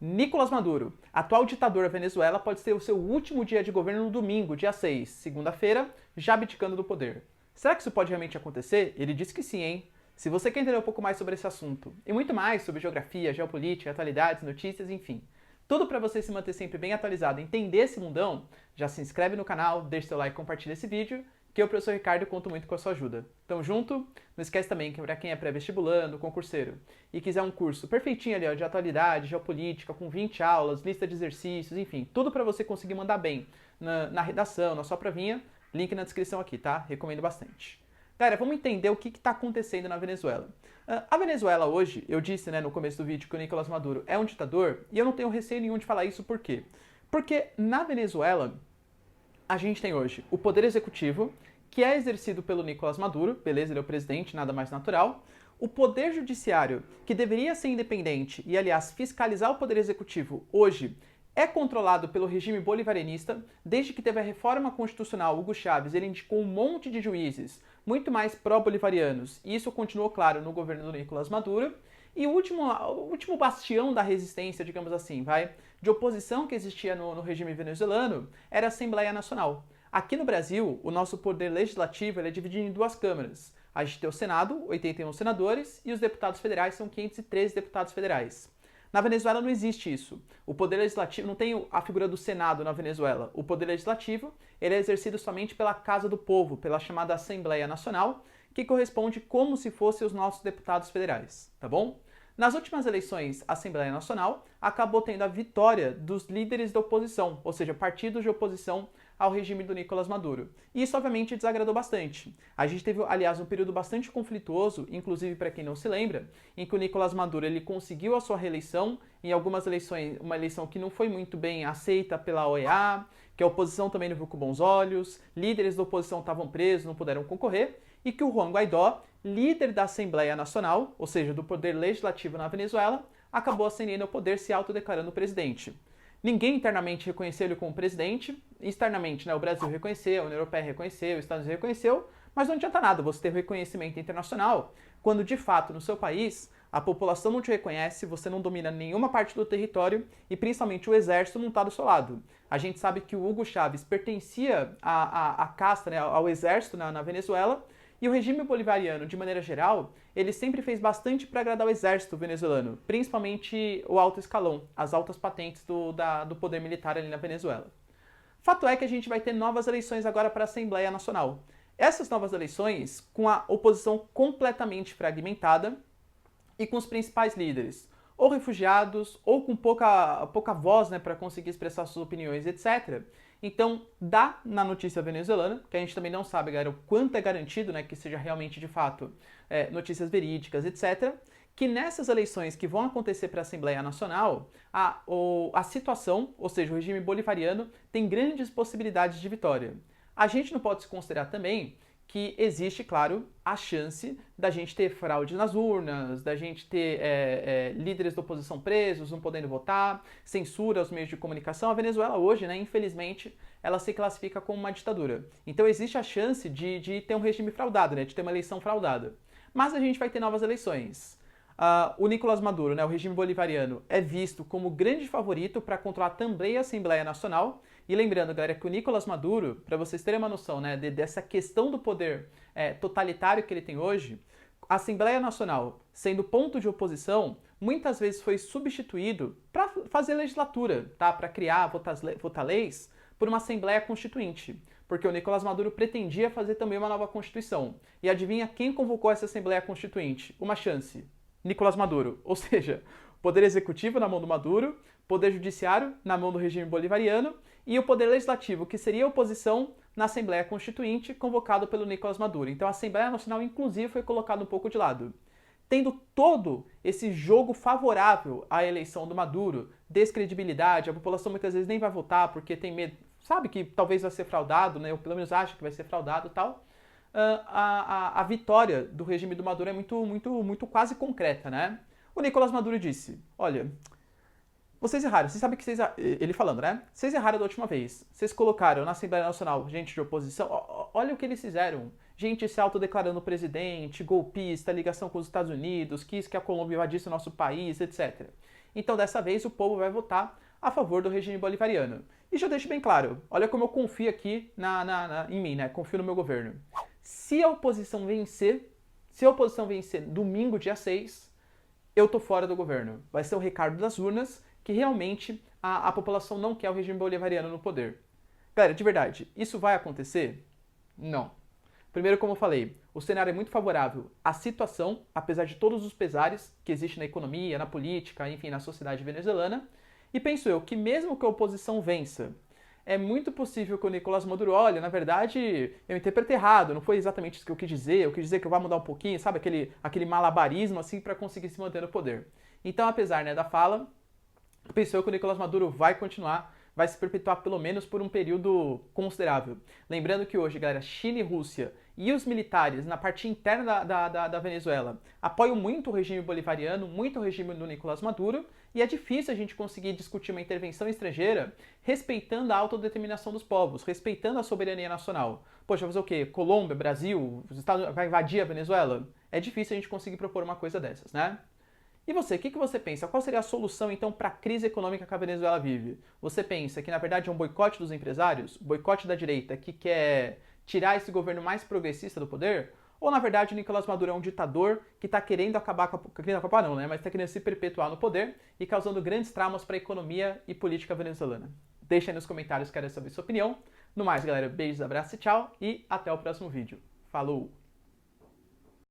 Nicolás Maduro, atual ditador da Venezuela, pode ter o seu último dia de governo no domingo, dia 6, segunda-feira, já abdicando do poder. Será que isso pode realmente acontecer? Ele disse que sim, hein? Se você quer entender um pouco mais sobre esse assunto, e muito mais sobre geografia, geopolítica, atualidades, notícias, enfim, tudo para você se manter sempre bem atualizado e entender esse mundão, já se inscreve no canal, deixa seu like e compartilha esse vídeo, que eu, professor Ricardo, conto muito com a sua ajuda. Tamo junto? Não esquece também que para quem é pré-vestibulando, concurseiro, e quiser um curso perfeitinho ali, ó, de atualidade, geopolítica, com 20 aulas, lista de exercícios, enfim, tudo para você conseguir mandar bem na redação, na sua provinha, link na descrição aqui, tá? Recomendo bastante. Galera, vamos entender o que está acontecendo na Venezuela. A Venezuela hoje, eu disse, né, no começo do vídeo que o Nicolás Maduro é um ditador, e eu não tenho receio nenhum de falar isso, por quê? Porque na Venezuela, a gente tem hoje o poder executivo, que é exercido pelo Nicolás Maduro, beleza, ele é o presidente, nada mais natural. O poder judiciário, que deveria ser independente e, aliás, fiscalizar o poder executivo, hoje é controlado pelo regime bolivarianista. Desde que teve a reforma constitucional, Hugo Chávez, ele indicou um monte de juízes muito mais pró-bolivarianos, e isso continuou claro no governo do Nicolás Maduro. E o último bastião da resistência, digamos assim, de oposição que existia no regime venezuelano, era a Assembleia Nacional. Aqui no Brasil, o nosso poder legislativo é dividido em duas câmaras. A gente tem o Senado, 81 senadores, e os deputados federais são 513 deputados federais. Na Venezuela não existe isso. O poder legislativo não tem a figura do Senado na Venezuela. O poder legislativo ele é exercido somente pela Casa do Povo, pela chamada Assembleia Nacional, que corresponde como se fossem os nossos deputados federais, tá bom? Nas últimas eleições, a Assembleia Nacional acabou tendo a vitória dos líderes da oposição, ou seja, partidos de oposição ao regime do Nicolás Maduro. E isso, obviamente, desagradou bastante. A gente teve, aliás, um período bastante conflituoso, inclusive para quem não se lembra, em que o Nicolás Maduro ele conseguiu a sua reeleição, em algumas eleições, uma eleição que não foi muito bem aceita pela OEA, que a oposição também não viu com bons olhos, líderes da oposição estavam presos, não puderam concorrer, e que o Juan Guaidó, líder da Assembleia Nacional, ou seja, do poder legislativo na Venezuela, acabou ascendendo ao poder, se autodeclarando presidente. Ninguém internamente reconheceu ele como presidente, externamente, né, o Brasil reconheceu, a União Europeia reconheceu, os Estados Unidos reconheceu, mas não adianta nada você ter reconhecimento internacional quando, de fato, no seu país, a população não te reconhece, você não domina nenhuma parte do território e, principalmente, o exército não está do seu lado. A gente sabe que o Hugo Chávez pertencia à casta, né, ao exército na Venezuela, e o regime bolivariano, de maneira geral, ele sempre fez bastante para agradar o exército venezuelano, principalmente o alto escalão, as altas patentes do poder militar ali na Venezuela. Fato é que a gente vai ter novas eleições agora para a Assembleia Nacional. Essas novas eleições, com a oposição completamente fragmentada e com os principais líderes, ou refugiados, ou com pouca voz, né, para conseguir expressar suas opiniões, etc. Então, dá na notícia venezuelana, que a gente também não sabe, galera, o quanto é garantido, né, que seja realmente, de fato, notícias verídicas, etc., que nessas eleições que vão acontecer para a Assembleia Nacional, a situação, ou seja, o regime bolivariano, tem grandes possibilidades de vitória. A gente não pode se considerar também que existe, claro, a chance da gente ter fraude nas urnas, da gente ter líderes da oposição presos, não podendo votar, censura aos meios de comunicação. A Venezuela hoje, né, infelizmente, ela se classifica como uma ditadura. Então existe a chance de ter um regime fraudado, né, de ter uma eleição fraudada. Mas a gente vai ter novas eleições. O Nicolás Maduro, né, o regime bolivariano, é visto como grande favorito para controlar também a Assembleia Nacional. E lembrando, galera, que o Nicolás Maduro, para vocês terem uma noção, né, dessa questão do poder totalitário que ele tem hoje, a Assembleia Nacional, sendo ponto de oposição, muitas vezes foi substituído para fazer legislatura, tá? Para criar, votar leis, por uma Assembleia Constituinte. Porque o Nicolás Maduro pretendia fazer também uma nova Constituição. E adivinha quem convocou essa Assembleia Constituinte? Uma chance. Nicolás Maduro, ou seja, poder executivo na mão do Maduro, poder judiciário na mão do regime bolivariano e o poder legislativo, que seria a oposição na Assembleia Constituinte, convocado pelo Nicolás Maduro. Então a Assembleia Nacional, inclusive, foi colocada um pouco de lado. Tendo todo esse jogo favorável à eleição do Maduro, descredibilidade, a população muitas vezes nem vai votar porque tem medo, sabe que talvez vai ser fraudado, né, ou pelo menos acha que vai ser fraudado e tal. A vitória do regime do Maduro é muito quase concreta, né? O Nicolás Maduro disse, olha, vocês erraram, vocês sabem que ele falando, né? Vocês erraram da última vez, vocês colocaram na Assembleia Nacional gente de oposição, olha o que eles fizeram. Gente se autodeclarando presidente, golpista, ligação com os Estados Unidos, quis que a Colômbia invadisse o nosso país, etc. Então, dessa vez, o povo vai votar a favor do regime bolivariano. E já deixo bem claro, olha como eu confio aqui em mim, né? Confio no meu governo. Se a oposição vencer domingo, dia 6, eu tô fora do governo. Vai ser o recado das urnas que realmente a população não quer o regime bolivariano no poder. Galera, de verdade, isso vai acontecer? Não. Primeiro, como eu falei, o cenário é muito favorável à situação, apesar de todos os pesares que existem na economia, na política, enfim, na sociedade venezuelana. E penso eu que mesmo que a oposição vença, é muito possível que o Nicolás Maduro, olha, na verdade, eu interpretei errado, não foi exatamente isso que eu quis dizer que eu vou mudar um pouquinho, sabe, aquele malabarismo assim para conseguir se manter no poder. Então, apesar, né, da fala, penso eu que o Nicolás Maduro vai continuar, vai se perpetuar pelo menos por um período considerável. Lembrando que hoje, galera, China e Rússia e os militares na parte interna da Venezuela apoiam muito o regime bolivariano, muito o regime do Nicolás Maduro, e é difícil a gente conseguir discutir uma intervenção estrangeira respeitando a autodeterminação dos povos, respeitando a soberania nacional. Poxa, vai fazer o quê? Colômbia, Brasil, os Estados Unidos vai invadir a Venezuela? É difícil a gente conseguir propor uma coisa dessas, né? E você, o que você pensa? Qual seria a solução, então, para a crise econômica que a Venezuela vive? Você pensa que, na verdade, é um boicote dos empresários? Boicote da direita que quer tirar esse governo mais progressista do poder? Ou, na verdade, o Nicolás Maduro é um ditador que está querendo acabar com a... Querendo acabar não, né? Mas está querendo se perpetuar no poder e causando grandes traumas para a economia e política venezuelana? Deixa aí nos comentários, quero saber sua opinião. No mais, galera, beijos, abraços e tchau. E até o próximo vídeo. Falou!